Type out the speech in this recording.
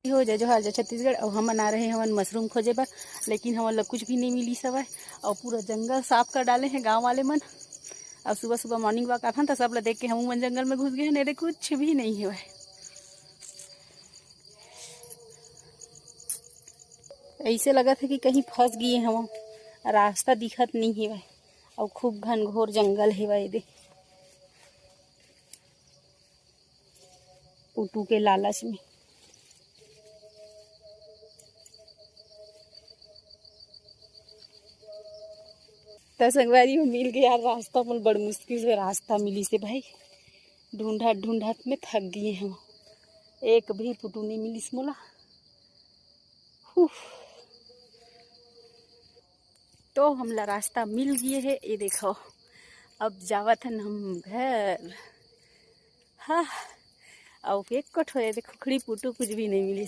हो जय जोहार जय छत्तीसगढ़। और हम आ रहे हैं हवन मशरूम खोजे पर, लेकिन हमन ला कुछ भी नहीं मिली सवय। और पूरा जंगल साफ कर डाले हैं गांव वाले मन। और सुबह सुबह मॉर्निंग वॉक आथन तो सब ला देख के हम मन जंगल में घुस गए हैं। कुछ भी नहीं है। ऐसे लगा था कि कहीं फंस गए हम, रास्ता दिखत नहीं है। और खूब घनघोर जंगल है दे पुटू के लालच में। तो संगवारी में मिल गया रास्ता, मन बड़ मुश्किल से रास्ता मिली से भाई। ढूंढत ढूंढत में थक गए हम, एक भी पुटू नहीं मिली मोला। तो हमला रास्ता मिल गए है, ये देखो। अब जावत हन हम घर। हाँ, और एक कट हो देखो खड़ी पुटू कुछ भी नहीं मिली।